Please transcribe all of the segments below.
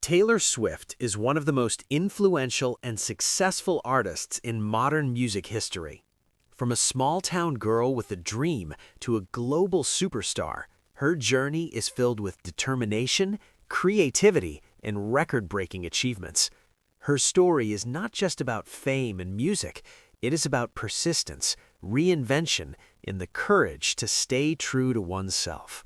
Taylor Swift is one of the most influential and successful artists in modern music history. From a small-town girl with a dream to a global superstar, her journey is filled with determination, creativity, and record-breaking achievements. Her story is not just about fame and music, it is about persistence, reinvention, and the courage to stay true to oneself.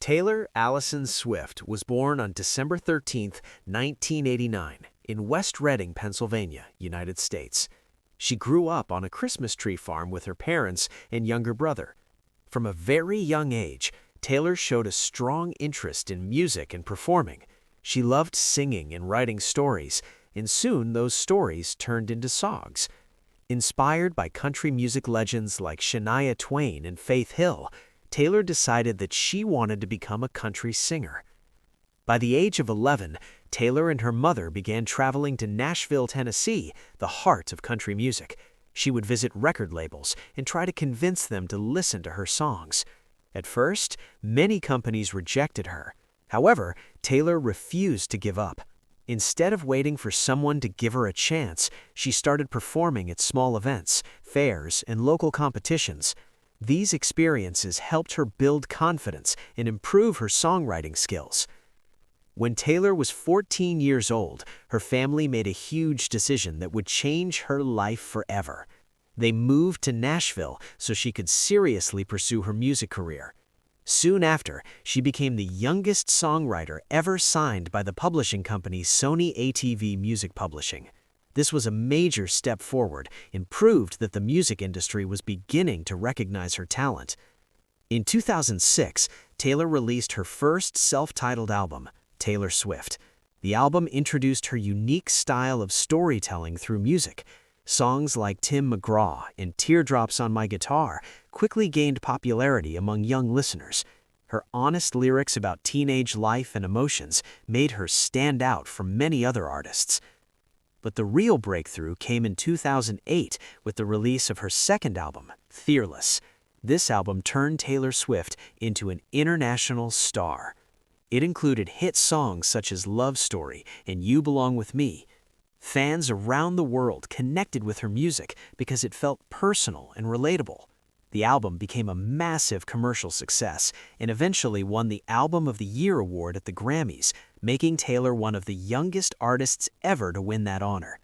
Taylor Allison Swift was born on December 13, 1989, in West Reading, Pennsylvania, United States. She grew up on a Christmas tree farm with her parents and younger brother. From a very young age, Taylor showed a strong interest in music and performing. She loved singing and writing stories, and soon those stories turned into songs. Inspired by country music legends like Shania Twain and Faith Hill, Taylor decided that she wanted to become a country singer. By the age of 11, Taylor and her mother began traveling to Nashville, Tennessee, the heart of country music. She would visit record labels and try to convince them to listen to her songs. At first, many companies rejected her. However, Taylor refused to give up. Instead of waiting for someone to give her a chance, she started performing at small events, fairs, and local competitions. These experiences helped her build confidence and improve her songwriting skills. When Taylor was 14 years old, her family made a huge decision that would change her life forever. They moved to Nashville so she could seriously pursue her music career. Soon after, she became the youngest songwriter ever signed by the publishing company Sony ATV Music Publishing. This was a major step forward and proved that the music industry was beginning to recognize her talent. In 2006, Taylor released her first self-titled album, Taylor Swift. The album introduced her unique style of storytelling through music. Songs like Tim McGraw and Teardrops on My Guitar quickly gained popularity among young listeners. Her honest lyrics about teenage life and emotions made her stand out from many other artists. But the real breakthrough came in 2008 with the release of her second album, Fearless. This album turned Taylor Swift into an international star. It included hit songs such as Love Story and You Belong With Me. Fans around the world connected with her music because it felt personal and relatable. The album became a massive commercial success and eventually won the Album of the Year award at the Grammys, making Taylor one of the youngest artists ever to win that honor.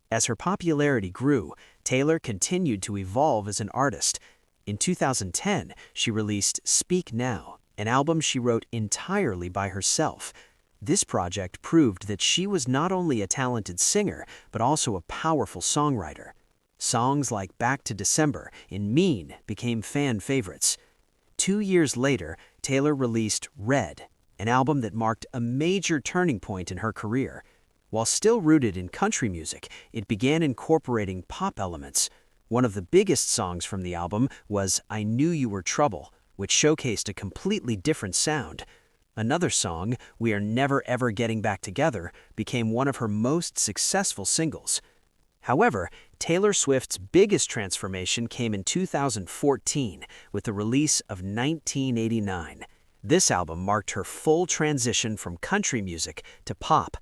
As her popularity grew, Taylor continued to evolve as an artist. In 2010, she released Speak Now, an album she wrote entirely by herself. This project proved that she was not only a talented singer, but also a powerful songwriter. Songs like Back to December and Mean became fan favorites. 2 years later, Taylor released Red, an album that marked a major turning point in her career. While still rooted in country music, it began incorporating pop elements. One of the biggest songs from the album was I Knew You Were Trouble, which showcased a completely different sound. Another song, We Are Never Ever Getting Back Together, became one of her most successful singles. However, Taylor Swift's biggest transformation came in 2014 with the release of 1989. This album marked her full transition from country music to pop.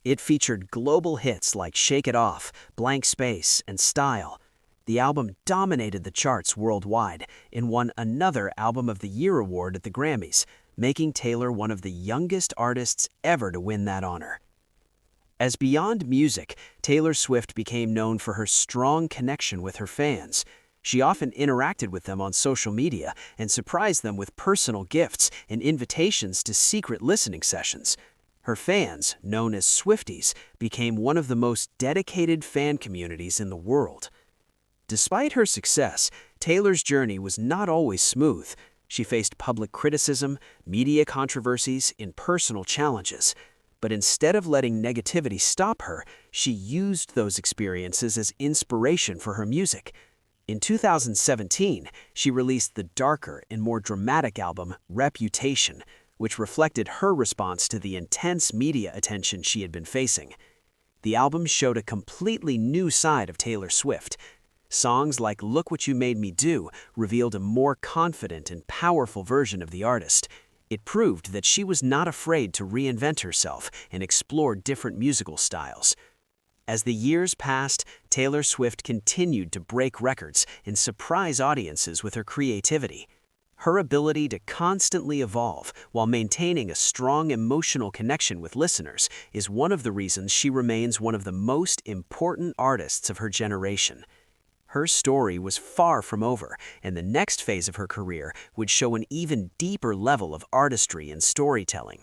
It featured global hits like Shake It Off, Blank Space, and Style. The album dominated the charts worldwide and won another Album of the Year award at the Grammys, making Taylor one of the youngest artists ever to win that honor. As beyond music, Taylor Swift became known for her strong connection with her fans. She often interacted with them on social media and surprised them with personal gifts and invitations to secret listening sessions. Her fans, known as Swifties, became one of the most dedicated fan communities in the world. Despite her success, Taylor's journey was not always smooth. She faced public criticism, media controversies, and personal challenges. But instead of letting negativity stop her, she used those experiences as inspiration for her music. In 2017, she released the darker and more dramatic album, Reputation, which reflected her response to the intense media attention she had been facing. The album showed a completely new side of Taylor Swift. Songs like Look What You Made Me Do revealed a more confident and powerful version of the artist. It proved that she was not afraid to reinvent herself and explore different musical styles. As the years passed, Taylor Swift continued to break records and surprise audiences with her creativity. Her ability to constantly evolve while maintaining a strong emotional connection with listeners is one of the reasons she remains one of the most important artists of her generation. Her story was far from over, and the next phase of her career would show an even deeper level of artistry and storytelling.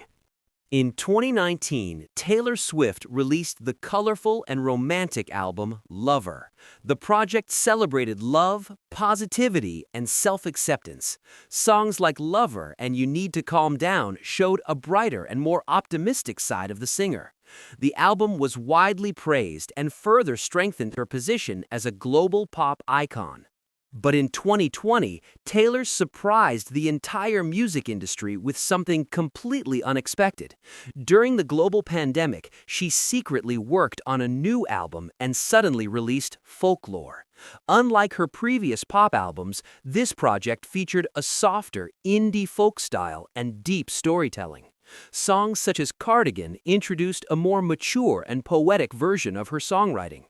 In 2019, Taylor Swift released the colorful and romantic album Lover. The project celebrated love, positivity, and self-acceptance. Songs like Lover and You Need to Calm Down showed a brighter and more optimistic side of the singer. The album was widely praised and further strengthened her position as a global pop icon. But in 2020, Taylor surprised the entire music industry with something completely unexpected. During the global pandemic, she secretly worked on a new album and suddenly released Folklore. Unlike her previous pop albums, this project featured a softer, indie folk style and deep storytelling. Songs such as Cardigan introduced a more mature and poetic version of her songwriting.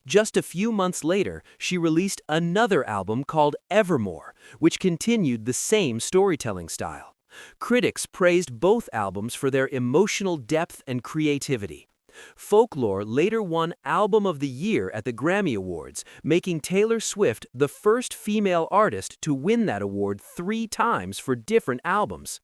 Just a few months later, she released another album called Evermore, which continued the same storytelling style. Critics praised both albums for their emotional depth and creativity. Folklore later won Album of the Year at the Grammy Awards, making Taylor Swift the first female artist to win that award 3 times for different albums.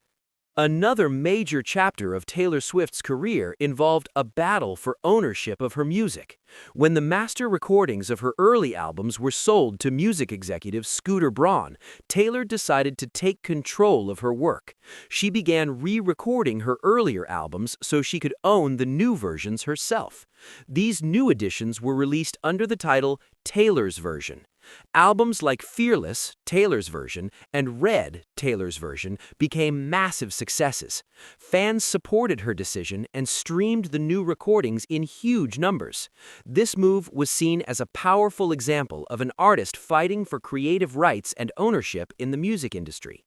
Another major chapter of Taylor Swift's career involved a battle for ownership of her music. When the master recordings of her early albums were sold to music executive Scooter Braun, Taylor decided to take control of her work. She began re-recording her earlier albums so she could own the new versions herself. These new editions were released under the title Taylor's Version. Albums like Fearless, Taylor's version, and Red, Taylor's version, became massive successes. Fans supported her decision and streamed the new recordings in huge numbers. This move was seen as a powerful example of an artist fighting for creative rights and ownership in the music industry.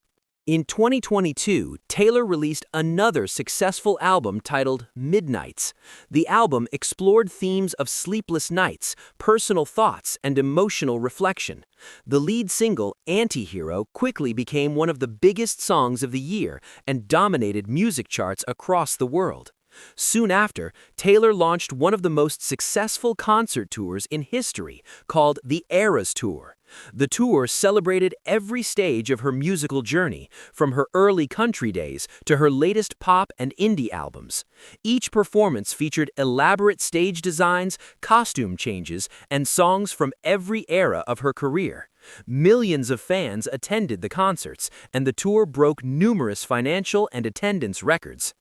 In 2022, Taylor released another successful album titled Midnights. The album explored themes of sleepless nights, personal thoughts, and emotional reflection. The lead single, Antihero, quickly became one of the biggest songs of the year and dominated music charts across the world. Soon after, Taylor launched one of the most successful concert tours in history, called the Eras Tour. The tour celebrated every stage of her musical journey, from her early country days to her latest pop and indie albums. Each performance featured elaborate stage designs, costume changes, and songs from every era of her career. Millions of fans attended the concerts, and the tour broke numerous financial and attendance records.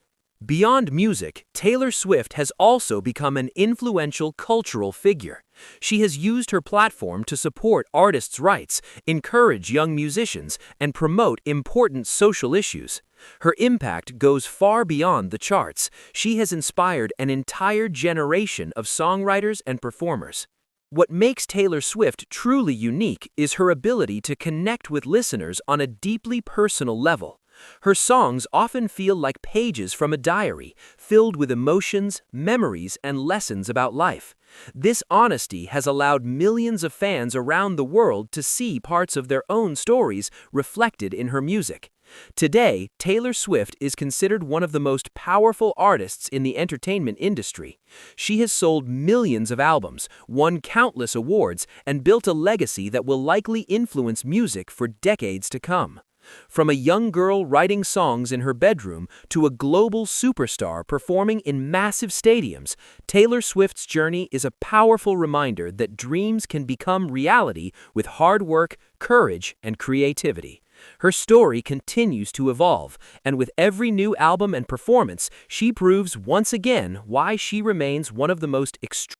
Beyond music, Taylor Swift has also become an influential cultural figure. She has used her platform to support artists' rights, encourage young musicians, and promote important social issues. Her impact goes far beyond the charts. She has inspired an entire generation of songwriters and performers. What makes Taylor Swift truly unique is her ability to connect with listeners on a deeply personal level. Her songs often feel like pages from a diary, filled with emotions, memories, and lessons about life. This honesty has allowed millions of fans around the world to see parts of their own stories reflected in her music. Today, Taylor Swift is considered one of the most powerful artists in the entertainment industry. She has sold millions of albums, won countless awards, and built a legacy that will likely influence music for decades to come. From a young girl writing songs in her bedroom to a global superstar performing in massive stadiums, Taylor Swift's journey is a powerful reminder that dreams can become reality with hard work, courage, and creativity. Her story continues to evolve, and with every new album and performance, she proves once again why she remains one of the most extraordinary